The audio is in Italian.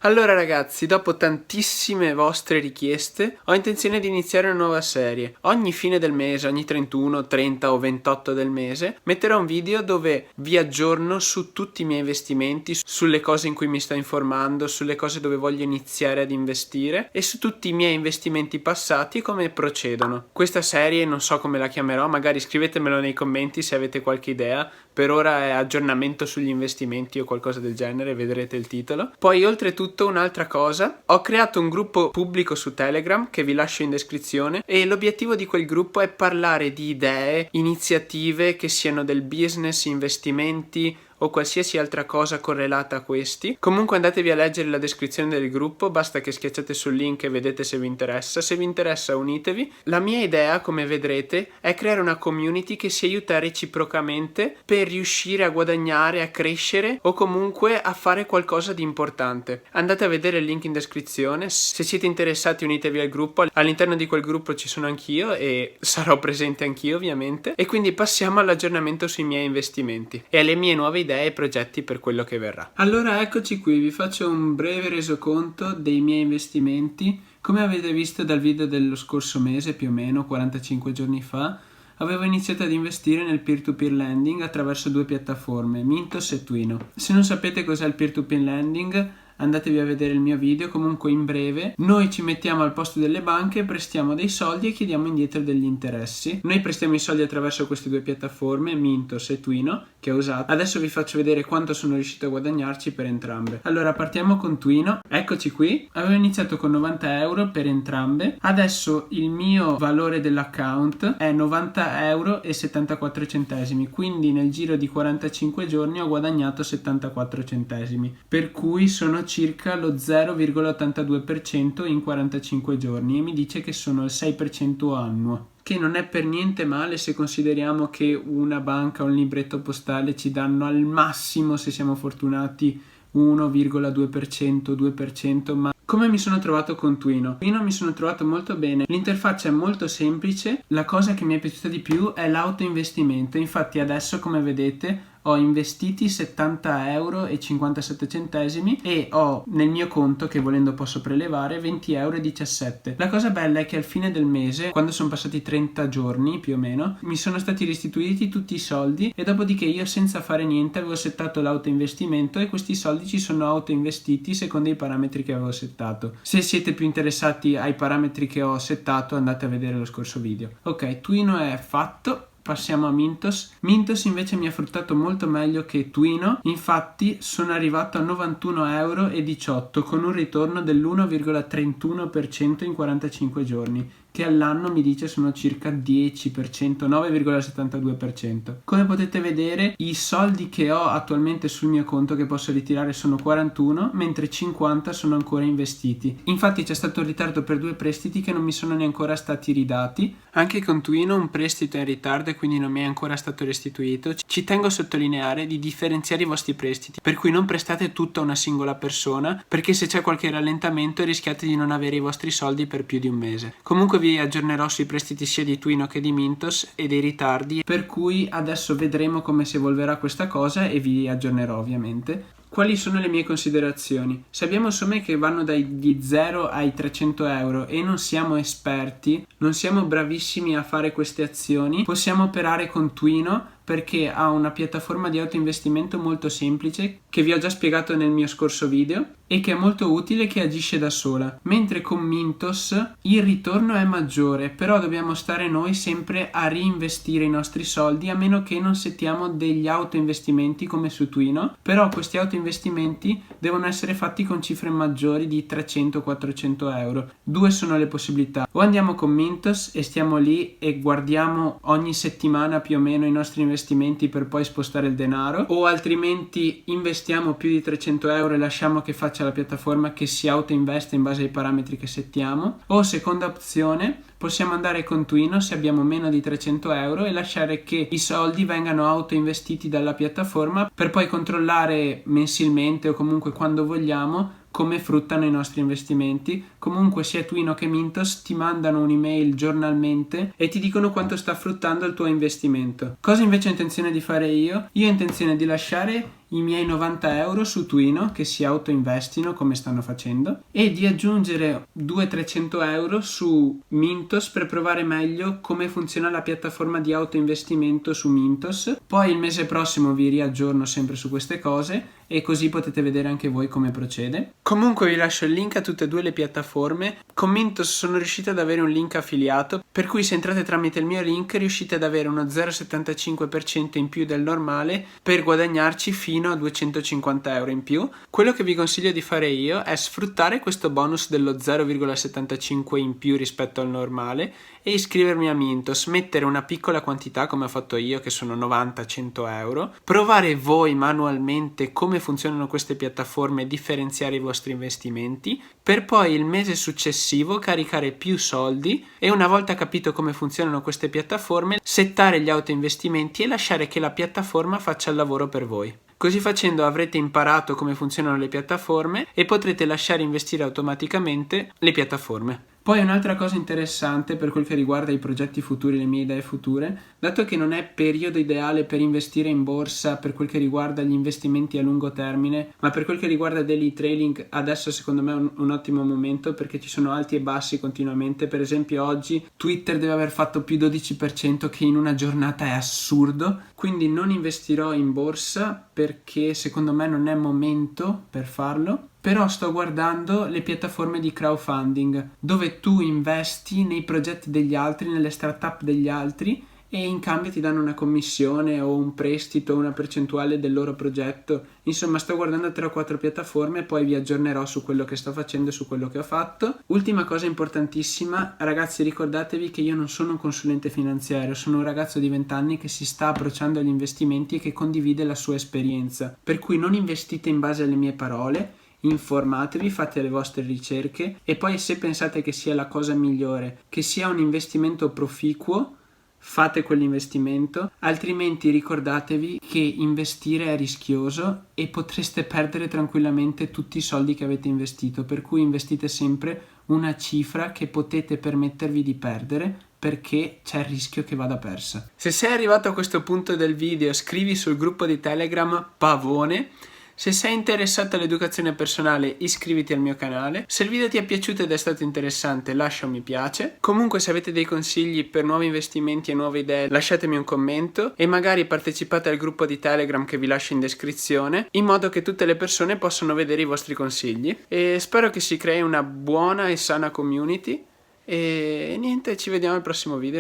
Allora ragazzi, dopo tantissime vostre richieste, ho intenzione di iniziare una nuova serie. Ogni fine del mese, ogni 31, 30 o 28 del mese, metterò un video dove vi aggiorno su tutti i miei investimenti, sulle cose in cui mi sto informando, sulle cose dove voglio iniziare ad investire e su tutti i miei investimenti passati e come procedono. Questa serie non so come la chiamerò, magari scrivetemelo nei commenti se avete qualche idea. Per ora è aggiornamento sugli investimenti o qualcosa del genere, vedrete il titolo. Poi oltretutto un'altra cosa, ho creato un gruppo pubblico su Telegram che vi lascio in descrizione e l'obiettivo di quel gruppo è parlare di idee, iniziative che siano del business, investimenti o qualsiasi altra cosa correlata a questi. Comunque andatevi a leggere la descrizione del gruppo, basta che schiacciate sul link e vedete se vi interessa. Se vi interessa unitevi. La mia idea, come vedrete, è creare una community che si aiuta reciprocamente per riuscire a guadagnare, a crescere o comunque a fare qualcosa di importante. Andate a vedere il link in descrizione, se siete interessati unitevi al gruppo. All'interno di quel gruppo ci sono anch'io e sarò presente anch'io ovviamente. E quindi passiamo all'aggiornamento sui miei investimenti e alle mie nuove idee e progetti per quello che verrà. Allora eccoci qui, vi faccio un breve resoconto dei miei investimenti. Come avete visto dal video dello scorso mese, più o meno 45 giorni fa, avevo iniziato ad investire nel peer-to-peer lending attraverso due piattaforme, Mintos e Twino. Se non sapete cos'è il peer-to-peer lending, andatevi a vedere il mio video. Comunque in breve noi ci mettiamo al posto delle banche, prestiamo dei soldi e chiediamo indietro degli interessi. Noi prestiamo i soldi attraverso queste due piattaforme, Mintos e Twino, che ho usato. Adesso vi faccio vedere quanto sono riuscito a guadagnarci per entrambe. Allora partiamo con Twino, eccoci qui. Avevo iniziato con 90 euro per entrambe. Adesso il mio valore dell'account è 90 euro e 74 centesimi, quindi nel giro di 45 giorni ho guadagnato 74 centesimi, per cui sono circa lo 0,82% in 45 giorni e mi dice che sono il 6% annuo, che non è per niente male se consideriamo che una banca o un libretto postale ci danno al massimo, se siamo fortunati, 1,2%, 2%, ma come mi sono trovato con Twino? Twino mi sono trovato molto bene, l'interfaccia è molto semplice, la cosa che mi è piaciuta di più è l'autoinvestimento. Infatti adesso, come vedete, ho investiti 70 euro e 57 centesimi e ho nel mio conto, che volendo posso prelevare, 20 euro e 17. La cosa bella è che al fine del mese, quando sono passati 30 giorni più o meno, mi sono stati restituiti tutti i soldi e dopodiché io senza fare niente avevo settato l'autoinvestimento e questi soldi ci sono autoinvestiti secondo i parametri che avevo settato. Se siete più interessati ai parametri che ho settato, andate a vedere lo scorso video. Ok, Twino è fatto. Passiamo a Mintos. Mintos invece mi ha fruttato molto meglio che Twino, infatti sono arrivato a 91 euro e 18 con un ritorno dell'1,31% in 45 giorni, che all'anno mi dice sono circa 10%, 9,72%. Come potete vedere, i soldi che ho attualmente sul mio conto che posso ritirare sono 41, mentre 50 sono ancora investiti. Infatti c'è stato un ritardo per due prestiti che non mi sono neanche ancora stati ridati. Anche con Twino un prestito è in ritardo e quindi non mi è ancora stato restituito. Ci tengo a sottolineare di differenziare i vostri prestiti, per cui non prestate tutto a una singola persona, perché se c'è qualche rallentamento rischiate di non avere i vostri soldi per più di un mese. Comunque vi aggiornerò sui prestiti sia di Twino che di Mintos e dei ritardi, per cui adesso vedremo come si evolverà questa cosa e vi aggiornerò ovviamente. Quali sono le mie considerazioni? Se abbiamo somme che vanno dagli 0 ai 300 euro e non siamo esperti, non siamo bravissimi a fare queste azioni, possiamo operare con Twino perché ha una piattaforma di autoinvestimento molto semplice che vi ho già spiegato nel mio scorso video e che è molto utile, che agisce da sola, mentre con Mintos il ritorno è maggiore, però dobbiamo stare noi sempre a reinvestire i nostri soldi, a meno che non settiamo degli autoinvestimenti come su Twino. Però questi autoinvestimenti devono essere fatti con cifre maggiori di 300-400 euro. Due sono le possibilità: o andiamo con Mintos e stiamo lì e guardiamo ogni settimana più o meno i nostri investimenti per poi spostare il denaro, o altrimenti investiamo più di 300 euro e lasciamo che faccia la piattaforma che si autoinveste in base ai parametri che settiamo. O seconda opzione, possiamo andare con Twino se abbiamo meno di 300 euro e lasciare che i soldi vengano autoinvestiti dalla piattaforma per poi controllare mensilmente o comunque quando vogliamo come fruttano i nostri investimenti. Comunque sia Twino che Mintos ti mandano un'email giornalmente e ti dicono quanto sta fruttando il tuo investimento. Cosa invece ho intenzione di fare io? Io ho intenzione di lasciare i miei 90 euro su Twino, che si autoinvestino come stanno facendo, e di aggiungere 200-300 euro su Mintos per provare meglio come funziona la piattaforma di autoinvestimento su Mintos. Poi il mese prossimo vi riaggiorno sempre su queste cose e così potete vedere anche voi come procede. Comunque vi lascio il link a tutte e due le piattaforme. Con Mintos sono riuscito ad avere un link affiliato, per cui se entrate tramite il mio link riuscite ad avere uno 0,75% in più del normale per guadagnarci fino a 250 euro in più. Quello che vi consiglio di fare io è sfruttare questo bonus dello 0,75 in più rispetto al normale e iscrivermi a Mintos, mettere una piccola quantità come ho fatto io, che sono 90-100 euro, provare voi manualmente come funzionano queste piattaforme e differenziare i vostri investimenti, per poi il mese successivo caricare più soldi e una volta capito come funzionano queste piattaforme settare gli autoinvestimenti e lasciare che la piattaforma faccia il lavoro per voi. Così facendo avrete imparato come funzionano le piattaforme e potrete lasciare investire automaticamente le piattaforme. Poi un'altra cosa interessante per quel che riguarda i progetti futuri, le mie idee future, dato che non è periodo ideale per investire in borsa per quel che riguarda gli investimenti a lungo termine, ma per quel che riguarda daily trading adesso secondo me è un ottimo momento perché ci sono alti e bassi continuamente. Per esempio oggi Twitter deve aver fatto più 12%, che in una giornata è assurdo, quindi non investirò in borsa perché secondo me non è momento per farlo. Però sto guardando le piattaforme di crowdfunding dove tu investi nei progetti degli altri, nelle startup degli altri e in cambio ti danno una commissione o un prestito o una percentuale del loro progetto. Insomma, sto guardando 3 o 4 piattaforme e poi vi aggiornerò su quello che sto facendo e su quello che ho fatto. Ultima cosa importantissima, ragazzi, ricordatevi che io non sono un consulente finanziario, sono un ragazzo di 20 anni che si sta approcciando agli investimenti e che condivide la sua esperienza. Per cui non investite in base alle mie parole, informatevi, fate le vostre ricerche e poi se pensate che sia la cosa migliore, che sia un investimento proficuo, fate quell'investimento, altrimenti ricordatevi che investire è rischioso e potreste perdere tranquillamente tutti i soldi che avete investito, per cui investite sempre una cifra che potete permettervi di perdere perché c'è il rischio che vada persa. Se sei arrivato a questo punto del video, scrivi sul gruppo di Telegram Pavone. Se sei interessato all'educazione personale, iscriviti al mio canale. Se il video ti è piaciuto ed è stato interessante, lascia un mi piace. Comunque, se avete dei consigli per nuovi investimenti e nuove idee, lasciatemi un commento e magari partecipate al gruppo di Telegram che vi lascio in descrizione, in modo che tutte le persone possano vedere i vostri consigli. E spero che si crei una buona e sana community. E niente, ci vediamo al prossimo video.